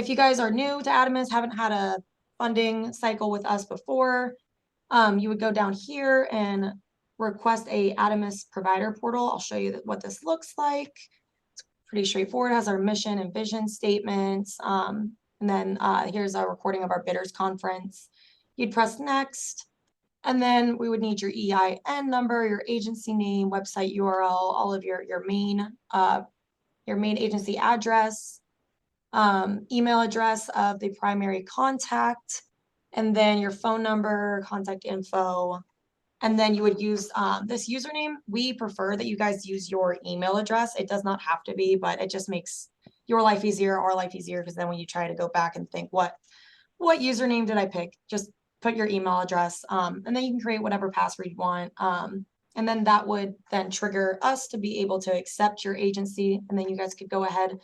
If you guys are new to ADAMHS, haven't had a funding cycle with us before, you would go down here and request a ADAMHS provider portal. I'll show you what this looks like. It's pretty straightforward. It has our mission and vision statements. And then here's a recording of our bidders conference. You'd press next. And then we would need your EIN number, your agency name, website URL, all of your main agency address, email address of the primary contact, and then your phone number, contact info. And then you would use this username. We prefer that you guys use your email address. It does not have to be, but it just makes your life easier, our life easier, because then when you try to go back and think, what username did I pick? Just put your email address, and then you can create whatever password you want. And then that would then trigger us to be able to accept your agency, and then you guys could go ahead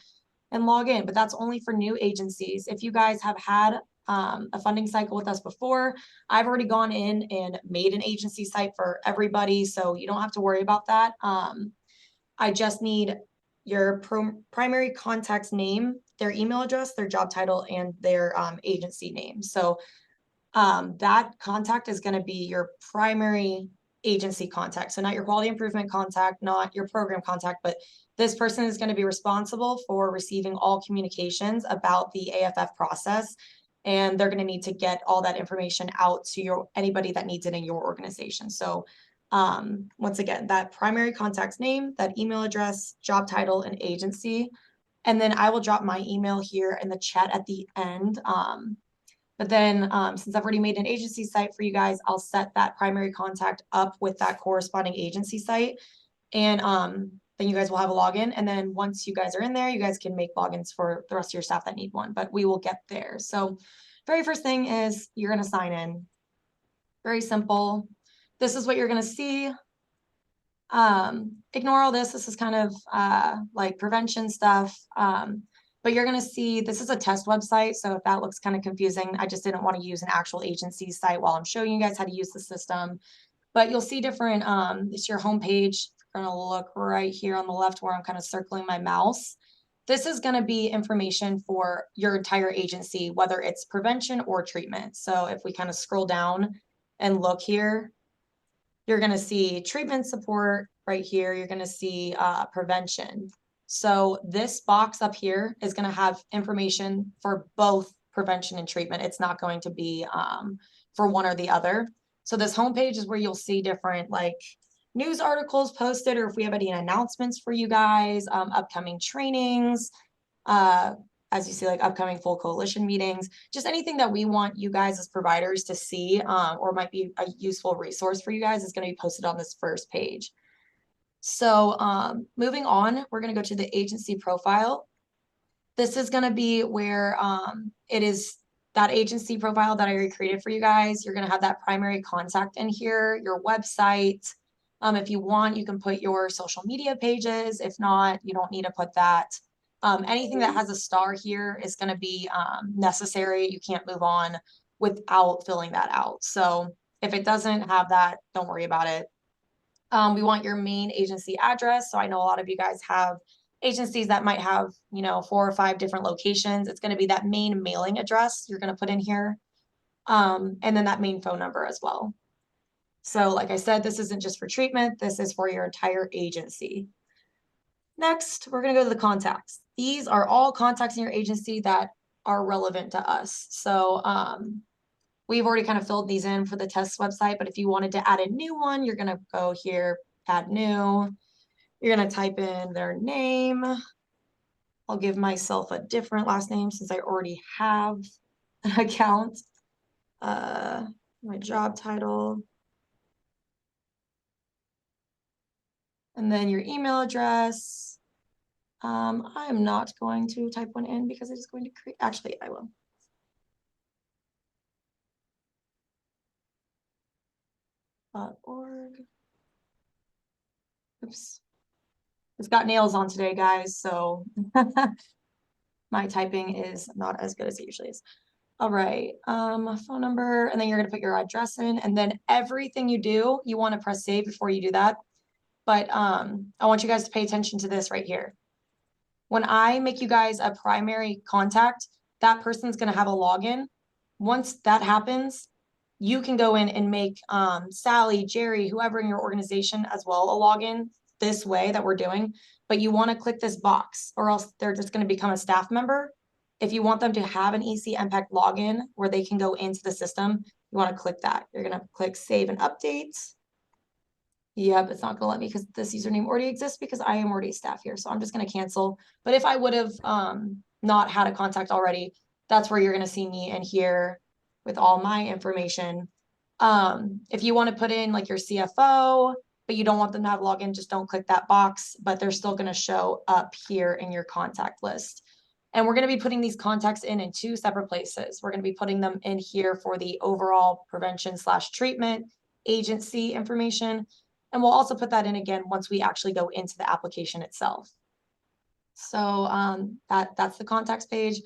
and log in. But that's only for new agencies. If you guys have had a funding cycle with us before, I've already gone in and made an agency site for everybody, so you don't have to worry about that. I just need your primary contact's name, their email address, their job title, and their agency name. So that contact is going to be your primary agency contact. So not your quality improvement contact, not your program contact, but this person is going to be responsible for receiving all communications about the AFF process. And they're going to need to get all that information out to anybody that needs it in your organization. So once again, that primary contact's name, that email address, job title, and agency. And then I will drop my email here in the chat at the end. But then since I've already made an agency site for you guys, I'll set that primary contact up with that corresponding agency site. And then you guys will have a login. And then once you guys are in there, you guys can make logins for the rest of your staff that need one, but we will get there. So very first thing is you're going to sign in. Very simple. This is what you're going to see. Ignore all this. This is kind of like prevention stuff. But you're going to see this is a test website. So if that looks kind of confusing, I just didn't want to use an actual agency site while I'm showing you guys how to use the system. But you'll see different, it's your homepage. You're going to look right here on the left where I'm kind of circling my mouse. This is going to be information for your entire agency, whether it's prevention or treatment. So if we kind of scroll down and look here, you're going to see treatment support right here. You're going to see prevention. So this box up here is going to have information for both prevention and treatment. It's not going to be for one or the other. So this homepage is where you'll see different like news articles posted, or if we have any announcements for you guys, upcoming trainings, as you see, like upcoming full coalition meetings, just anything that we want you guys as providers to see or might be a useful resource for you guys is going to be posted on this first page. So moving on, we're going to go to the agency profile. This is going to be where it is that agency profile that I already created for you guys. You're going to have that primary contact in here, your website. If you want, you can put your social media pages. If not, you don't need to put that. Anything that has a star here is going to be necessary. You can't move on without filling that out. So if it doesn't have that, don't worry about it. We want your main agency address. So I know a lot of you guys have agencies that might have, 4 or 5 different locations. It's going to be that main mailing address you're going to put in here. And then that main phone number as well. So like I said, this isn't just for treatment. This is for your entire agency. Next, we're going to go to the contacts. These are all contacts in your agency that are relevant to us. So we've already kind of filled these in for the test website, but if you wanted to add a new one, you're going to go here, add new. You're going to type in their name. I'll give myself a different last name since I already have an account. My job title. And then your email address. I'm not going to type one in because it's going to create, actually I will. .org. Oops. It's got nails on today, guys, so my typing is not as good as it usually is. All right, phone number, and then you're gonna put your address in, and then everything you do, you wanna press save before you do that. But I want you guys to pay attention to this right here. When I make you guys a primary contact, that person's going to have a login. Once that happens, you can go in and make Sally, Jerry, whoever in your organization as well a login this way that we're doing. But you want to click this box or else they're just going to become a staff member. If you want them to have an EC Impact login where they can go into the system, you want to click that. You're going to click save and update. Yep, it's not going to let me because this username already exists because I am already a staff here. So I'm just going to cancel. But if I would have not had a contact already, that's where you're going to see me in here with all my information. If you want to put in like your CFO, but you don't want them to have login, just don't click that box, but they're still going to show up here in your contact list. And we're going to be putting these contacts in two separate places. We're going to be putting them in here for the overall prevention/treatment agency information. And we'll also put that in again once we actually go into the application itself. So that's the contacts page.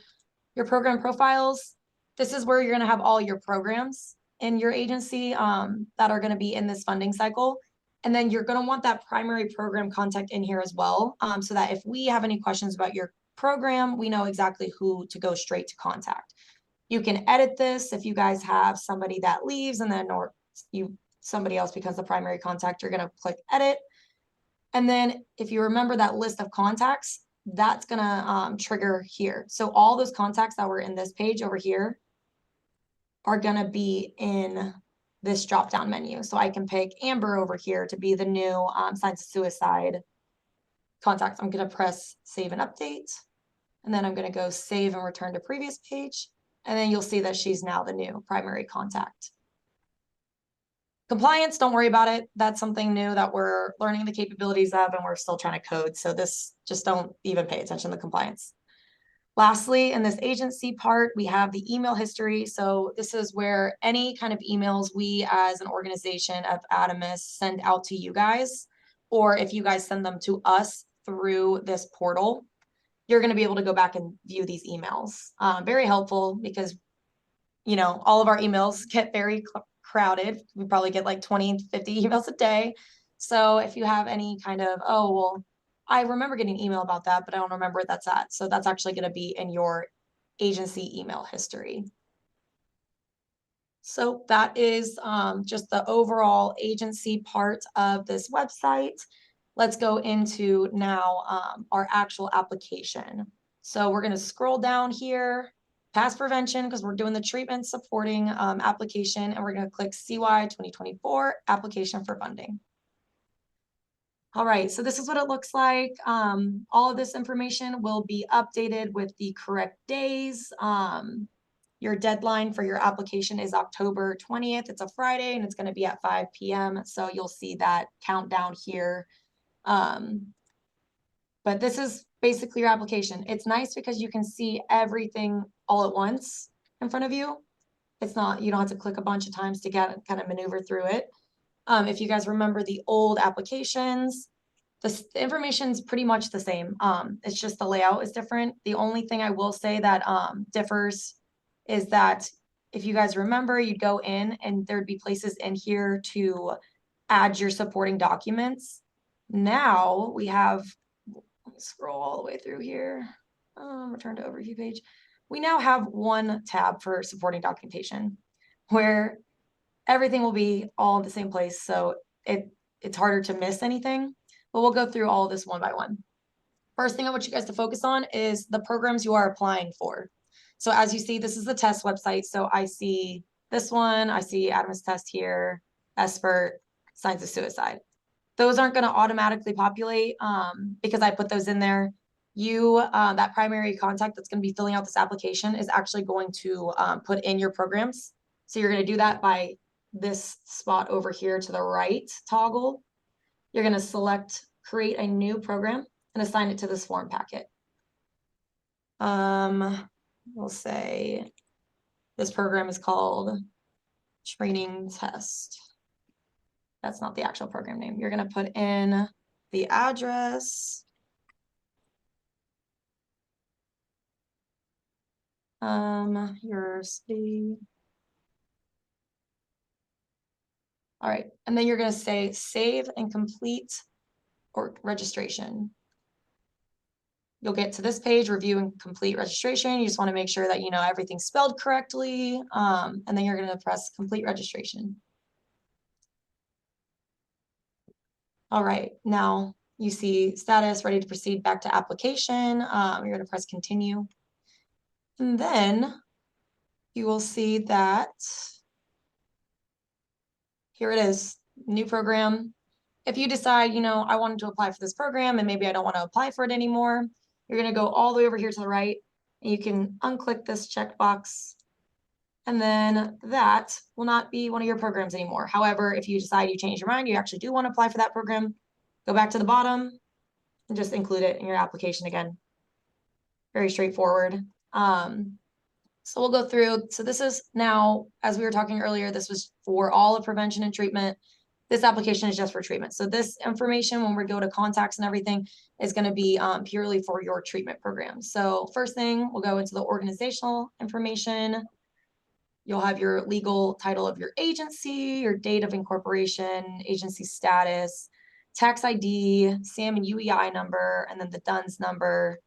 Your program profiles. This is where you're going to have all your programs in your agency that are going to be in this funding cycle. And then you're going to want that primary program contact in here as well, so that if we have any questions about your program, we know exactly who to go straight to contact. You can edit this if you guys have somebody that leaves and then or somebody else becomes the primary contact, you're going to click edit. And then if you remember that list of contacts, that's going to trigger here. So all those contacts that were in this page over here are going to be in this drop down menu. So I can pick Amber over here to be the new signs of suicide contact. I'm going to press save and update. And then I'm going to go save and return to previous page. And then you'll see that she's now the new primary contact. Compliance, don't worry about it. That's something new that we're learning the capabilities of and we're still trying to code. So this, just don't even pay attention to compliance. Lastly, in this agency part, we have the email history. So this is where any kind of emails we as an organization of ADAMHS send out to you guys, or if you guys send them to us through this portal, you're going to be able to go back and view these emails. Very helpful because, you know, all of our emails get very crowded. We probably get like 20, 50 emails a day. So if you have any kind of, oh, well, I remember getting an email about that, but I don't remember where that's at. So that's actually going to be in your agency email history. So that is just the overall agency part of this website. Let's go into now our actual application. So we're going to scroll down here, past prevention, because we're doing the treatment supporting application, and we're going to click CY 2024 application for funding. All right, so this is what it looks like. All of this information will be updated with the correct days. Your deadline for your application is October 20th. It's a Friday and it's going to be at 5 p.m. So you'll see that countdown here. But this is basically your application. It's nice because you can see everything all at once in front of you. It's not, you don't have to click a bunch of times to get kind of maneuver through it. If you guys remember the old applications, the information is pretty much the same. It's just the layout is different. The only thing I will say that differs is that if you guys remember, you'd go in and there'd be places in here to add your supporting documents. Now we have, let me scroll all the way through here, return to overview page. We now have one tab for supporting documentation where everything will be all in the same place. So it's harder to miss anything, but we'll go through all of this one by one. First thing I want you guys to focus on is the programs you are applying for. So as you see, this is the test website. So I see this one, I see ADAMHS test here, expert, signs of suicide. Those aren't going to automatically populate because I put those in there. That primary contact that's going to be filling out this application is actually going to put in your programs. So you're going to do that by this spot over here to the right toggle. You're going to select create a new program and assign it to this form packet. We'll say this program is called training test. That's not the actual program name. You're going to put in the address. Your city. All right, and then you're going to say save and complete or registration. you'll get to this page, review and complete registration. You just want to make sure that you know everything's spelled correctly. And then you're going to press complete registration. All right, now you see status, ready to proceed back to application. You're going to press continue. And then you will see that here it is, new program. If you decide, you know, I wanted to apply for this program and maybe I don't want to apply for it anymore, you're going to go all the way over here to the right and you can unclick this checkbox. And then that will not be one of your programs anymore. However, if you decide you change your mind, you actually do want to apply for that program, go back to the bottom and just include it in your application again. Very straightforward. So we'll go through. So this is now, as we were talking earlier, this was for all of prevention and treatment. This application is just for treatment. So this information, when we go to contacts and everything, is going to be purely for your treatment program. So first thing, we'll go into the organizational information. You'll have your legal title of your agency, your date of incorporation, agency status, tax ID, SAM and UEI number, and then the DUNS number,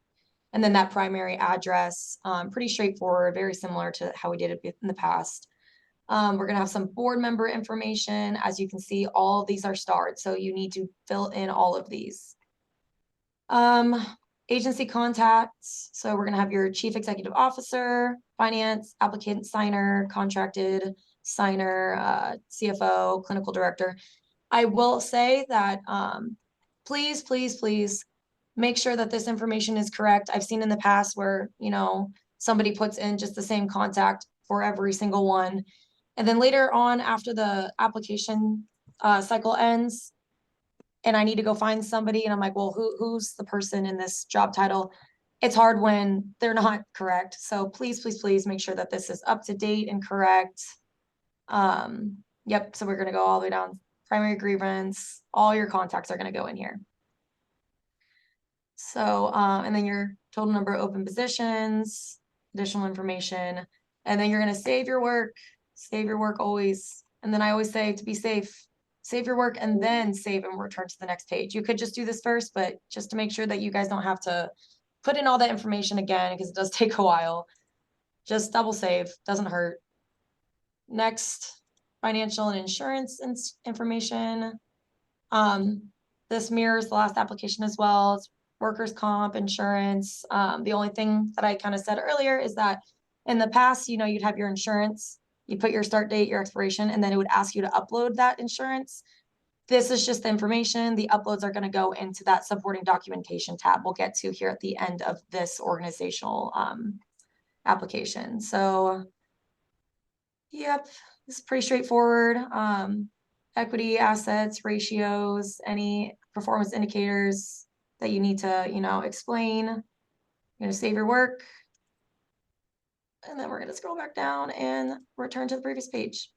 and then that primary address. Pretty straightforward, very similar to how we did it in the past. We're going to have some board member information. As you can see, all of these are starred, so you need to fill in all of these. Agency contacts. So we're going to have your chief executive officer, finance, applicant signer, contracted signer, CFO, clinical director. I will say that please, please, please make sure that this information is correct. I've seen in the past where, you know, somebody puts in just the same contact for every single one. And then later on, after the application cycle ends, and I need to go find somebody, and I'm like, well, who's the person in this job title? It's hard when they're not correct. So please, please, please make sure that this is up to date and correct. Yep, so we're gonna go all the way down. Primary grievance, all your contacts are gonna go in here. So, and then your total number of open positions, additional information, and then you're gonna save your work always. And then I always say to be safe, save your work and then save and return to the next page. You could just do this first, but just to make sure that you guys don't have to put in all that information again, because it does take a while, just double save, doesn't hurt. Next, financial and insurance information. This mirrors the last application as well. It's workers' comp, insurance. The only thing that I kind of said earlier is that in the past, you know, you'd have your insurance, you put your start date, your expiration, and then it would ask you to upload that insurance. This is just the information. The uploads are going to go into that supporting documentation tab we'll get to here at the end of this organizational application. So, yep, this is pretty straightforward. Equity, assets, ratios, any performance indicators that you need to, you know, explain. You're going to save your work. And then we're going to scroll back down and return to the previous page.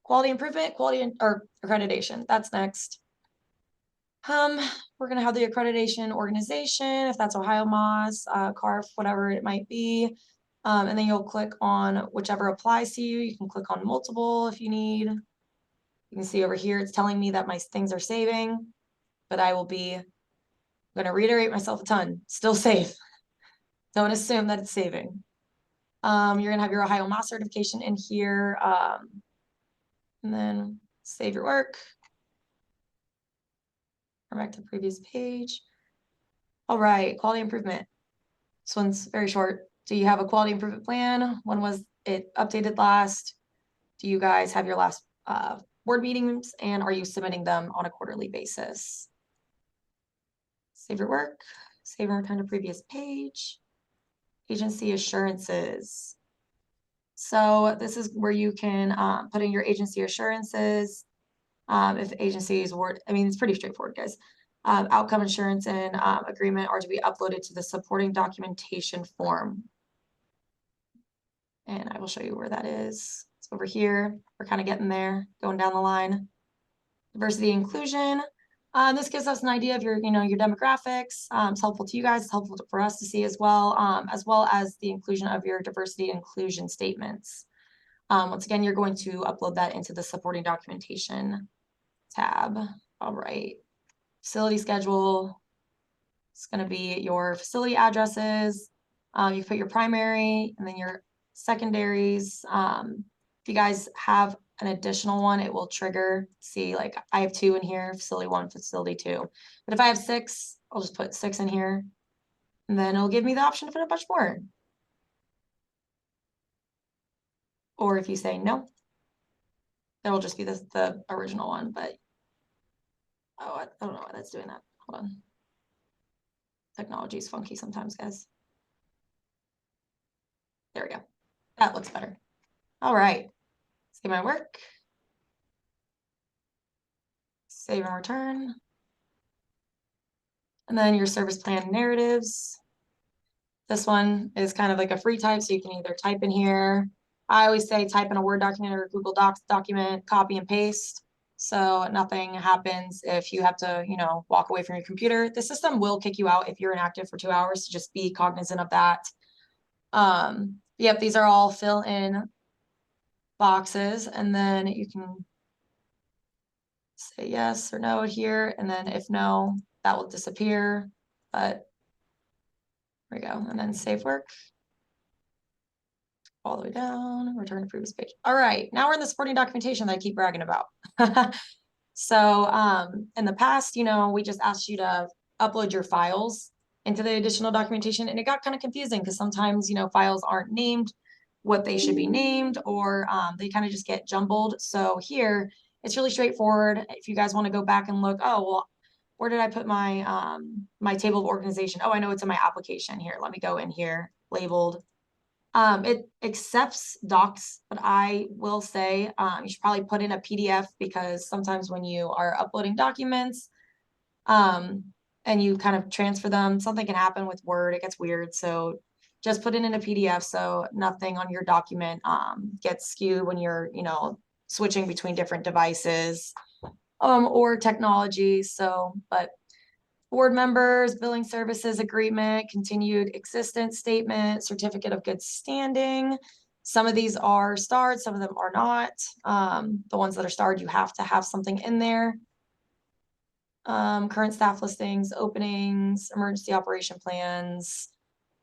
Quality improvement, or accreditation. That's next. We're going to have the accreditation organization, if that's Ohio Moss, CARF, whatever it might be. And then you'll click on whichever applies to you. You can click on multiple if you need. You can see over here, it's telling me that my things are saving, but I will be going to reiterate myself a ton. Still safe. Don't assume that it's saving. You're going to have your Ohio Moss certification in here. And then save your work. Go back to the previous page. All right, quality improvement. This one's very short. Do you have a quality improvement plan? When was it updated last? Do you guys have your last board meetings, and are you submitting them on a quarterly basis? Save your work, save and return to previous page. Agency assurances. So this is where you can put in your agency assurances. If agencies were, I mean, it's pretty straightforward, guys. Outcome assurance and agreement are to be uploaded to the supporting documentation form. And I will show you where that is. It's over here. We're kind of getting there, going down the line. Diversity inclusion. This gives us an idea of your, you know, your demographics. It's helpful to you guys. It's helpful for us to see as well as the inclusion of your diversity inclusion statements. Once again, you're going to upload that into the supporting documentation tab. All right. Facility schedule. It's going to be your facility addresses. You put your primary and then your secondaries. If you guys have an additional one, it will trigger. See, like I have 2 in here, facility 1, facility 2. But if I have 6, I'll just put 6 in here. And then it'll give me the option to put a bunch more. Or if you say no, it'll just be the original one. But oh, I don't know why that's doing that. Hold on. Technology is funky sometimes, guys. There we go. That looks better. All right. Save my work. Save and return. And then your service plan narratives. This one is kind of like a free type, so you can either type in here. I always say type in a Word document or a Google Docs document, copy and paste. So nothing happens if you have to, walk away from your computer. The system will kick you out if you're inactive for 2 hours, so just be cognizant of that. Yep, these are all fill in boxes, and then you can say yes or no here, and then if no, that will disappear. But there we go, and then save work. All the way down, return to previous page. All right, now we're in the supporting documentation that I keep bragging about. So in the past, we just asked you to upload your files into the additional documentation, and it got kind of confusing because sometimes, files aren't named what they should be named, or they kind of just get jumbled. So here, it's really straightforward. If you guys want to go back and look, oh, well, where did I put my my table of organization? Oh, I know it's in my application here. Let me go in here, labeled. It accepts docs, but I will say you should probably put in a PDF because sometimes when you are uploading documents and you kind of transfer them, something can happen with Word. It gets weird. So just put it in a PDF so nothing on your document gets skewed when you're, switching between different devices or technology. So, but board members, billing services agreement, continued existence statement, certificate of good standing. Some of these are starred, some of them are not. The ones that are starred, you have to have something in there. Current staff listings, openings, emergency operation plans,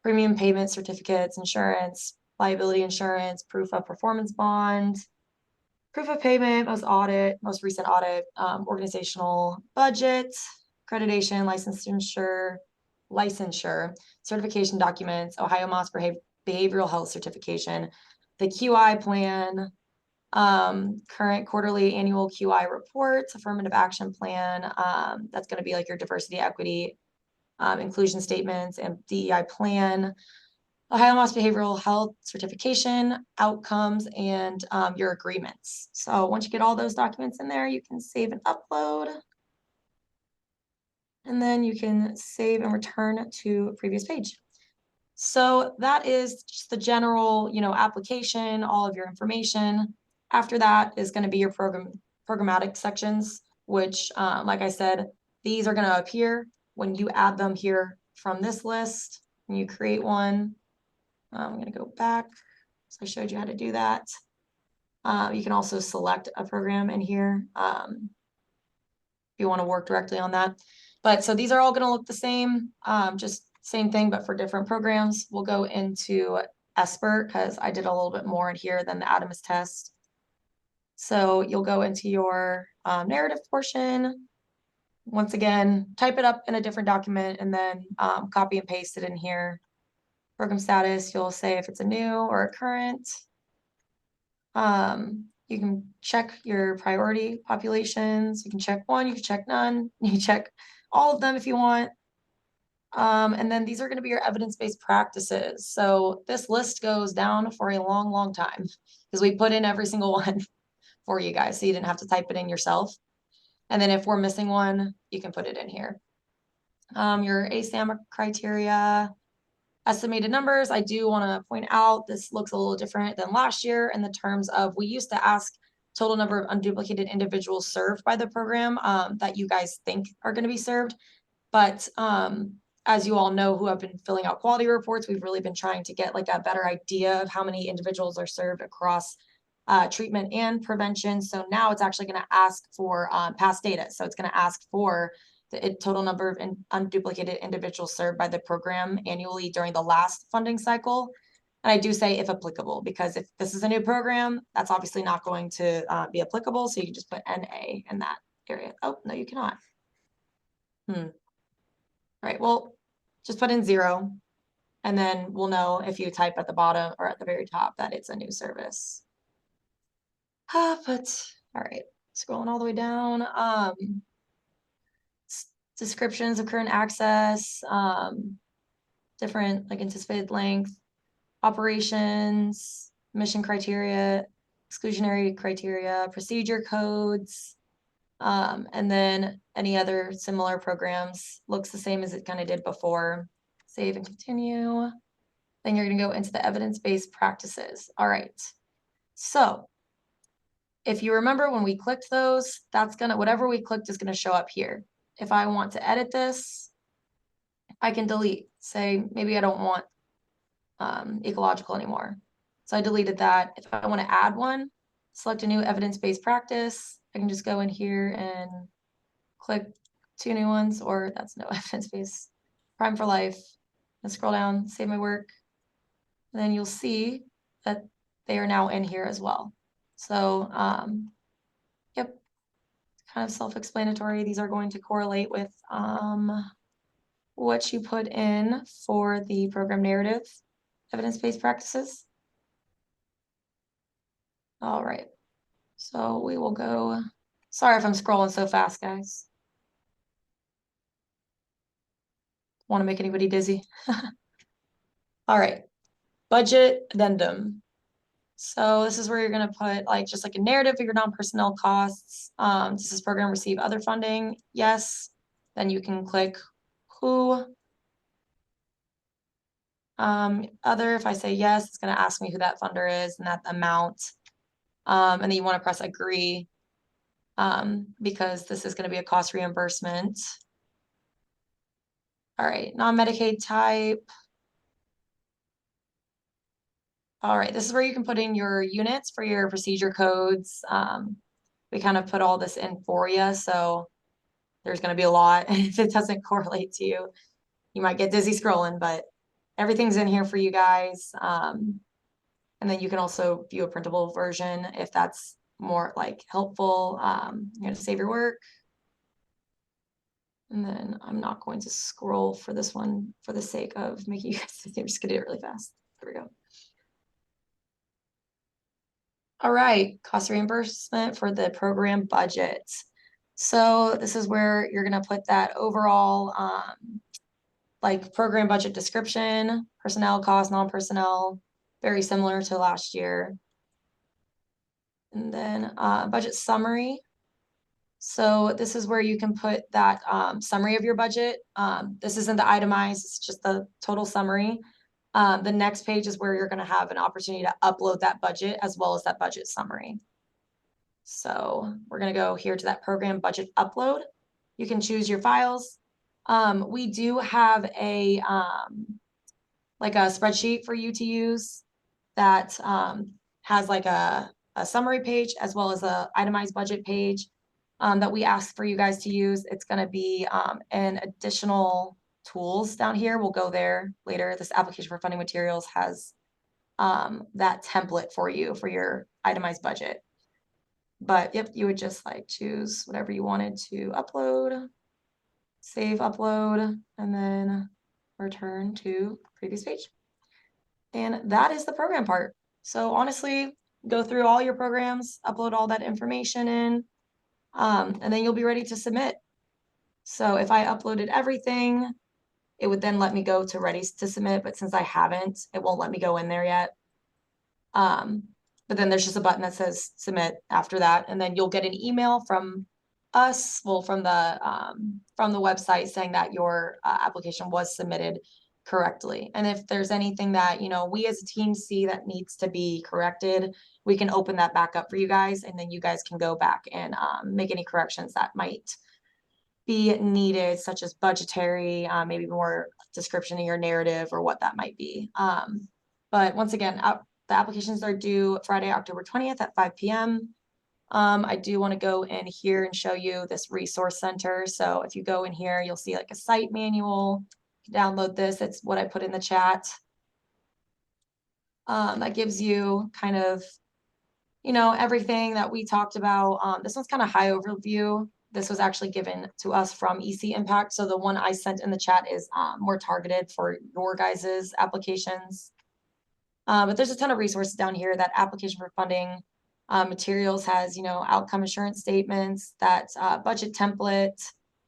premium payment certificates, insurance, liability insurance, proof of performance bond, proof of payment, most recent audit, organizational budget, accreditation, licensure, certification documents, Ohio Moss behavioral health certification, the QI plan, current quarterly annual QI reports, affirmative action plan. That's going to be like your diversity, equity, inclusion statements, and DEI plan, Ohio Moss behavioral health certification, outcomes, and your agreements. So once you get all those documents in there, you can save and upload. And then you can save and return to a previous page. So that is just the general, application, all of your information. After that is going to be your programmatic sections, which, like I said, these are going to appear when you add them here from this list and you create one. I'm going to go back. So I showed you how to do that. You can also select a program in here if you want to work directly on that. But so these are all going to look the same, just same thing, but for different programs. We'll go into Esper because I did a little bit more in here than the ADAMHS test. So you'll go into your narrative portion. Once again, type it up in a different document and then copy and paste it in here. Program status, you'll say if it's a new or a current. You can check your priority populations. You can check one, you can check none, you can check all of them if you want. And then these are going to be your evidence-based practices. So this list goes down for a long, long time because we put in every single one for you guys, so you didn't have to type it in yourself. And then if we're missing one, you can put it in here. Your ASAM criteria, estimated numbers. I do want to point out this looks a little different than last year in the terms of we used to ask total number of unduplicated individuals served by the program that you guys think are going to be served. But as you all know who have been filling out quality reports, we've really been trying to get like a better idea of how many individuals are served across treatment and prevention. So now it's actually going to ask for past data. So it's going to ask for the total number of unduplicated individuals served by the program annually during the last funding cycle. And I do say if applicable, because if this is a new program, that's obviously not going to be applicable. So you can just put NA in that area. Oh, no, you cannot. All right, well, just put in 0. And then we'll know if you type at the bottom or at the very top that it's a new service. But all right, scrolling all the way down. Descriptions of current access, different like anticipated length, operations, mission criteria, exclusionary criteria, procedure codes, and then any other similar programs. Looks the same as it kind of did before. Save and continue. Then you're going to go into the evidence-based practices. All right. So if you remember when we clicked those, that's going to, whatever we clicked is going to show up here. If I want to edit this, I can delete. Say, maybe I don't want ecological anymore. So I deleted that. If I want to add one, select a new evidence-based practice. I can just go in here and click 2 new ones, or that's no evidence-based. Prime for life. And scroll down, save my work. And then you'll see that they are now in here as well. So, yep, kind of self-explanatory. These are going to correlate with what you put in for the program narrative, evidence-based practices. All right, so we will go. Sorry if I'm scrolling so fast, guys. Want to make anybody dizzy? All right, budget addendum. So this is where you're going to put like just like a narrative of your non-personnel costs. Does this program receive other funding? Yes. Then you can click who. Other, if I say yes, it's going to ask me who that funder is and that amount. And then you want to press agree because this is going to be a cost reimbursement. All right, non-Medicaid type. All right, this is where you can put in your units for your procedure codes. We kind of put all this in for you, so there's going to be a lot. And if it doesn't correlate to you, you might get dizzy scrolling, but everything's in here for you guys. And then you can also view a printable version if that's more like helpful. You're going to save your work. And then I'm not going to scroll for this one for the sake of making you guys, I'm just going to do it really fast. There we go. All right, cost reimbursement for the program budget. So this is where you're going to put that overall like program budget description, personnel cost, non-personnel, very similar to last year. And then budget summary. So this is where you can put that summary of your budget. This isn't the itemized, it's just the total summary. The next page is where you're going to have an opportunity to upload that budget as well as that budget summary. So we're going to go here to that program budget upload. You can choose your files. We do have a like a spreadsheet for you to use that has like a summary page as well as a itemized budget page that we ask for you guys to use. It's going to be an additional tools down here. We'll go there later. This application for funding materials has that template for you for your itemized budget. But yep, you would just like choose whatever you wanted to upload, save upload, and then return to previous page. And that is the program part. So honestly, go through all your programs, upload all that information in, and then you'll be ready to submit. So if I uploaded everything, it would then let me go to ready to submit, but since I haven't, it won't let me go in there yet. But then there's just a button that says submit after that, and then you'll get an email from us, well, from the website saying that your application was submitted correctly. And if there's anything that, you know, we as a team see that needs to be corrected, we can open that back up for you guys, and then you guys can go back and make any corrections that might be needed, such as budgetary, maybe more description in your narrative or what that might be. But once again, the applications are due Friday, October 20th at 5 p.m. I do want to go in here and show you this resource center. So if you go in here, you'll see like a site manual. Download this. It's what I put in the chat. That gives you kind of, everything that we talked about. This one's kind of high overview. This was actually given to us from EC Impact. So the one I sent in the chat is more targeted for your guys's applications. But there's a ton of resources down here. That application for funding materials has, outcome assurance statements, that budget template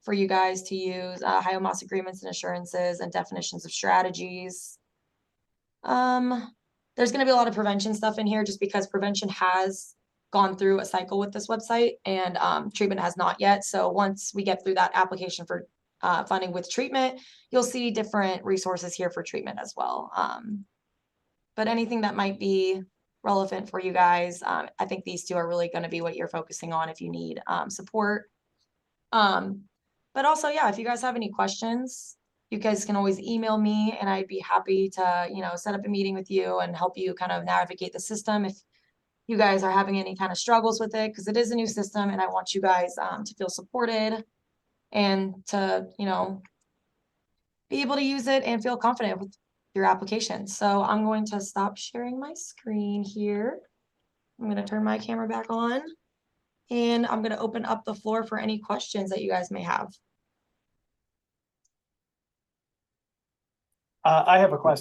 for you guys to use, HIOMOS agreements and assurances, and definitions of strategies. There's going to be a lot of prevention stuff in here just because prevention has gone through a cycle with this website and treatment has not yet. So once we get through that application for funding with treatment, you'll see different resources here for treatment as well. But anything that might be relevant for you guys, I think these two are really going to be what you're focusing on if you need support. But also, yeah, if you guys have any questions, you guys can always email me and I'd be happy to, set up a meeting with you and help you kind of navigate the system if you guys are having any kind of struggles with it, because it is a new system and I want you guys to feel supported and to, be able to use it and feel confident with your application. So I'm going to stop sharing my screen here. I'm going to turn my camera back on and I'm going to open up the floor for any questions that you guys may have. I have a question.